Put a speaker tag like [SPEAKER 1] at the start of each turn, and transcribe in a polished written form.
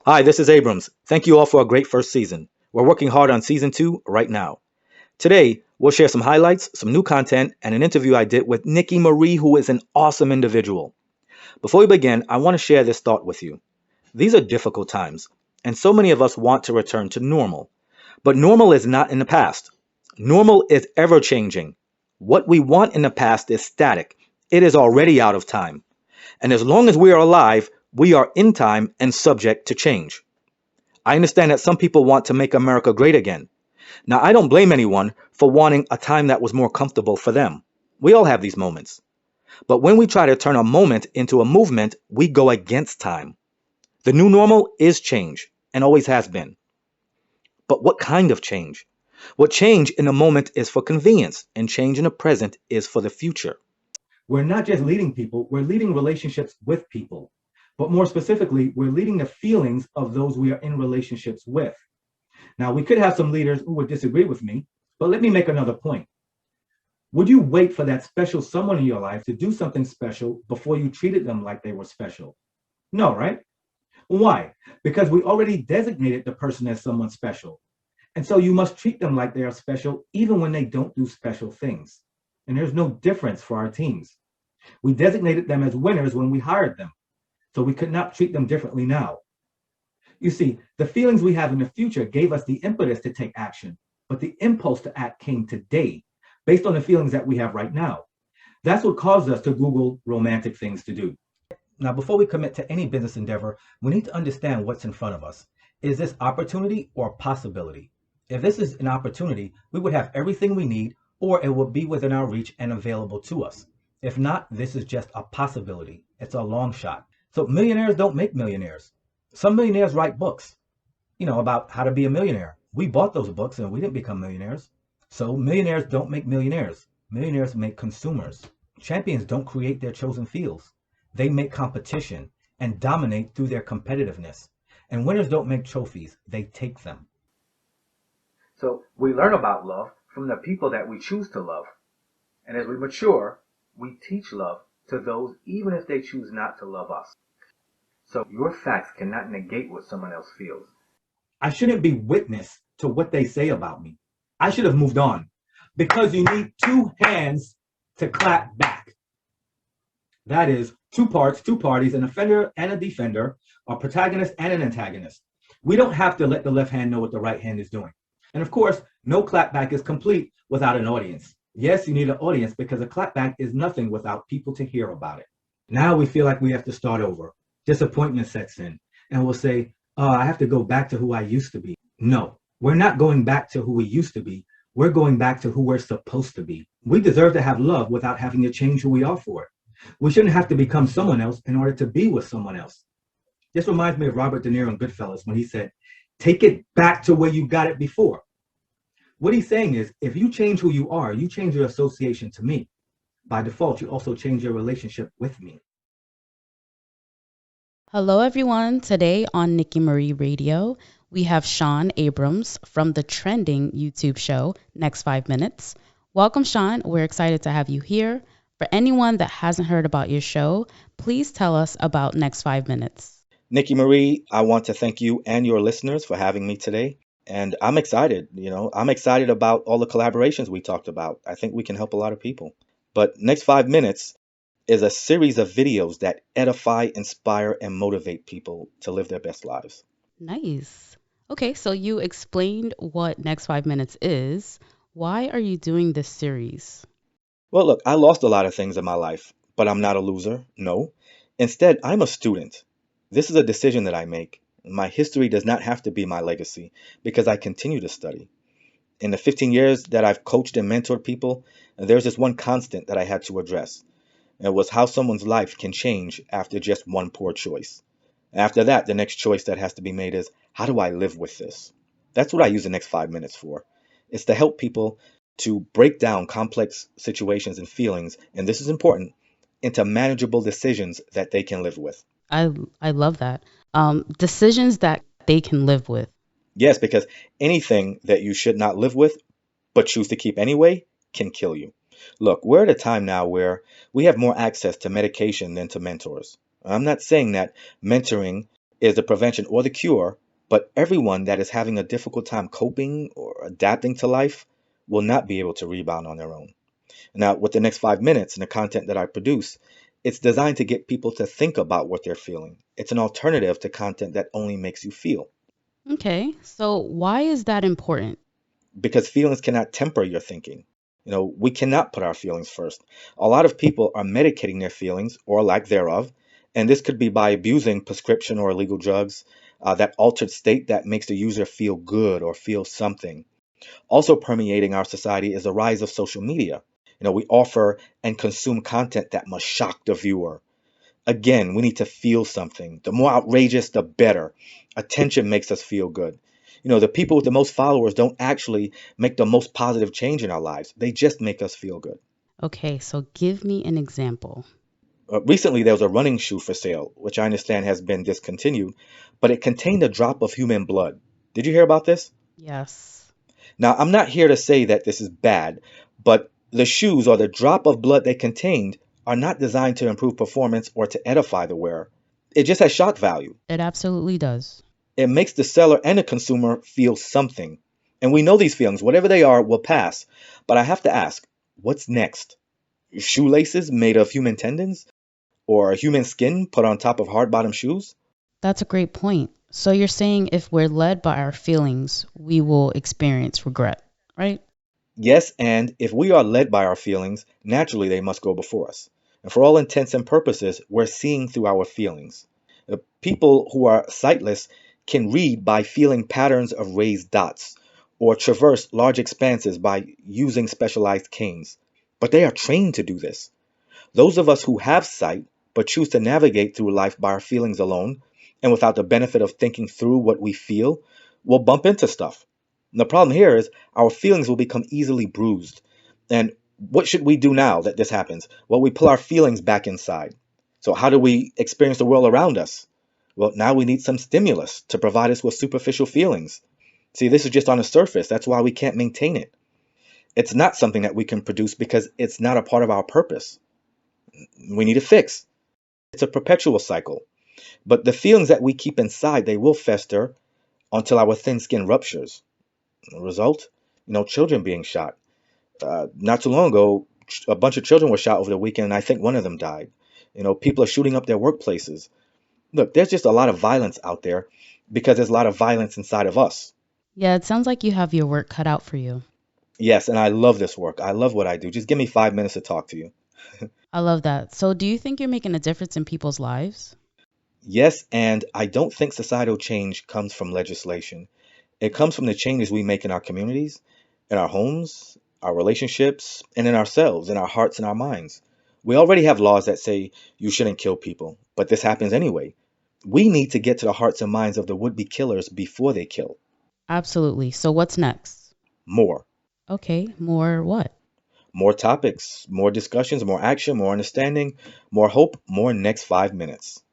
[SPEAKER 1] Hi, this is Abrams. Thank you all for a great first season. We're working hard on season 2 right now. Today, we'll share some highlights, some new content, and an interview I did with NikiMarie, who is an awesome individual. Before we begin, I want to share this thought with you. These are difficult times, and so many of us want to return to normal. But normal is not in the past. Normal is ever changing. What we want in the past is static. It is already out of time. And as long as we are alive, we are in time and subject to change. I understand that some people want to make America great again. Now, I don't blame anyone for wanting a time that was more comfortable for them. We all have these moments. But when we try to turn a moment into a movement, we go against time. The new normal is change and always has been. But what kind of change? What change in the moment is for convenience, and change in the present is for the future.
[SPEAKER 2] We're not just leading people, we're leading relationships with people. But more specifically, we're leading the feelings of those we are in relationships with. Now, we could have some leaders who would disagree with me, but let me make another point. Would you wait for that special someone in your life to do something special before you treated them like they were special? No, right? Why? Because we already designated the person as someone special. And so you must treat them like they are special even when they don't do special things. And there's no difference for our teams. We designated them as winners when we hired them, so we could not treat them differently now. You see, the feelings we have in the future gave us the impetus to take action, but the impulse to act came today based on the feelings that we have right now. That's what caused us to Google romantic things to do.
[SPEAKER 1] Now, before we commit to any business endeavor, we need to understand what's in front of us. Is this opportunity or possibility? If this is an opportunity, we would have everything we need, or it would be within our reach and available to us. If not, this is just a possibility. It's a long shot. So millionaires don't make millionaires. Some millionaires write books, about how to be a millionaire. We bought those books and we didn't become millionaires. So millionaires don't make millionaires. Millionaires make consumers. Champions don't create their chosen fields. They make competition and dominate through their competitiveness. And winners don't make trophies, they take them.
[SPEAKER 3] So we learn about love from the people that we choose to love. And as we mature, we teach love to those even if they choose not to love us. So your facts cannot negate what someone else feels.
[SPEAKER 2] I shouldn't be witness to what they say about me. I should have moved on because you need two hands to clap back. That is, two parts, two parties, an offender and a defender, a protagonist and an antagonist. We don't have to let the left hand know what the right hand is doing. And of course, no clapback is complete without an audience. Yes, you need an audience because a clapback is nothing without people to hear about it. Now we feel like we have to start over. Disappointment sets in, and we'll say, I have to go back to who I used to be. No, we're not going back to who we used to be. We're going back to who we're supposed to be. We deserve to have love without having to change who we are for it. We shouldn't have to become someone else in order to be with someone else. This reminds me of Robert De Niro in Goodfellas when he said, take it back to where you got it before. What he's saying is, if you change who you are, you change your association to me. By default, you also change your relationship with me.
[SPEAKER 4] Hello, everyone. Today on NikiMarie Radio, we have Shawn Abrams from the trending YouTube show, Next 5 Minutes. Welcome, Shawn. We're excited to have you here. For anyone that hasn't heard about your show, please tell us about Next 5 Minutes.
[SPEAKER 1] NikiMarie, I want to thank you and your listeners for having me today. And I'm excited, I'm excited about all the collaborations we talked about. I think we can help a lot of people. But Next 5 Minutes is a series of videos that edify, inspire, and motivate people to live their best lives.
[SPEAKER 4] Nice. Okay, so you explained what Next 5 Minutes is. Why are you doing this series?
[SPEAKER 1] Well, look, I lost a lot of things in my life, but I'm not a loser. No. Instead, I'm a student. This is a decision that I make. My history does not have to be my legacy because I continue to study. In the 15 years that I've coached and mentored people, there's this one constant that I had to address. It was how someone's life can change after just one poor choice. After that, the next choice that has to be made is, how do I live with this? That's what I use the next 5 minutes for. It's to help people to break down complex situations and feelings, and this is important, into manageable decisions that they can live with.
[SPEAKER 4] I love that. Decisions that they can live with.
[SPEAKER 1] Yes, because anything that you should not live with, but choose to keep anyway, can kill you. Look, we're at a time now where we have more access to medication than to mentors. I'm not saying that mentoring is the prevention or the cure, but everyone that is having a difficult time coping or adapting to life will not be able to rebound on their own. Now, with the next 5 minutes and the content that I produce, it's designed to get people to think about what they're feeling. It's an alternative to content that only makes you feel,
[SPEAKER 4] Okay, so why is that important?
[SPEAKER 1] because feelings cannot temper your thinking. We cannot put our feelings first. A lot of people are medicating their feelings or lack thereof, and this could be by abusing prescription or illegal drugs, that altered state that makes the user feel good or feel something. Also permeating our society is the rise of social media. We offer and consume content that must shock the viewer. Again, we need to feel something. The more outrageous, the better. Attention makes us feel good. The people with the most followers don't actually make the most positive change in our lives. They just make us feel good.
[SPEAKER 4] Okay, so give me an example.
[SPEAKER 1] Recently, there was a running shoe for sale, which I understand has been discontinued, but it contained a drop of human blood. Did you hear about this?
[SPEAKER 4] Yes.
[SPEAKER 1] Now, I'm not here to say that this is bad, but the shoes or the drop of blood they contained are not designed to improve performance or to edify the wearer. It just has shock value.
[SPEAKER 4] It absolutely does.
[SPEAKER 1] It makes the seller and the consumer feel something. And we know these feelings, whatever they are, will pass. But I have to ask, what's next? Shoelaces made of human tendons? Or human skin put on top of hard bottom shoes?
[SPEAKER 4] That's a great point. So you're saying if we're led by our feelings, we will experience regret, right?
[SPEAKER 1] Yes, and if we are led by our feelings, naturally they must go before us. And for all intents and purposes, we're seeing through our feelings. People who are sightless can read by feeling patterns of raised dots or traverse large expanses by using specialized canes. But they are trained to do this. Those of us who have sight but choose to navigate through life by our feelings alone and without the benefit of thinking through what we feel will bump into stuff. And the problem here is our feelings will become easily bruised. And what should we do now that this happens? Well, we pull our feelings back inside. So, how do we experience the world around us? Well, now we need some stimulus to provide us with superficial feelings. See, this is just on the surface. That's why we can't maintain it. It's not something that we can produce because it's not a part of our purpose. We need a fix. It's a perpetual cycle. But the feelings that we keep inside, they will fester until our thin skin ruptures. The result, children being shot. Not too long ago, a bunch of children were shot over the weekend, and I think one of them died. People are shooting up their workplaces. Look, there's just a lot of violence out there because there's a lot of violence inside of us.
[SPEAKER 4] Yeah, it sounds like you have your work cut out for you.
[SPEAKER 1] Yes, and I love this work. I love what I do. Just give me 5 minutes to talk to you.
[SPEAKER 4] I love that. So do you think you're making a difference in people's lives?
[SPEAKER 1] Yes, and I don't think societal change comes from legislation. It comes from the changes we make in our communities, in our homes, our relationships, and in ourselves, in our hearts and our minds. We already have laws that say you shouldn't kill people, but this happens anyway. We need to get to the hearts and minds of the would-be killers before they kill.
[SPEAKER 4] Absolutely. So what's next?
[SPEAKER 1] More.
[SPEAKER 4] Okay, more what?
[SPEAKER 1] More topics, more discussions, more action, more understanding, more hope, more next 5 minutes.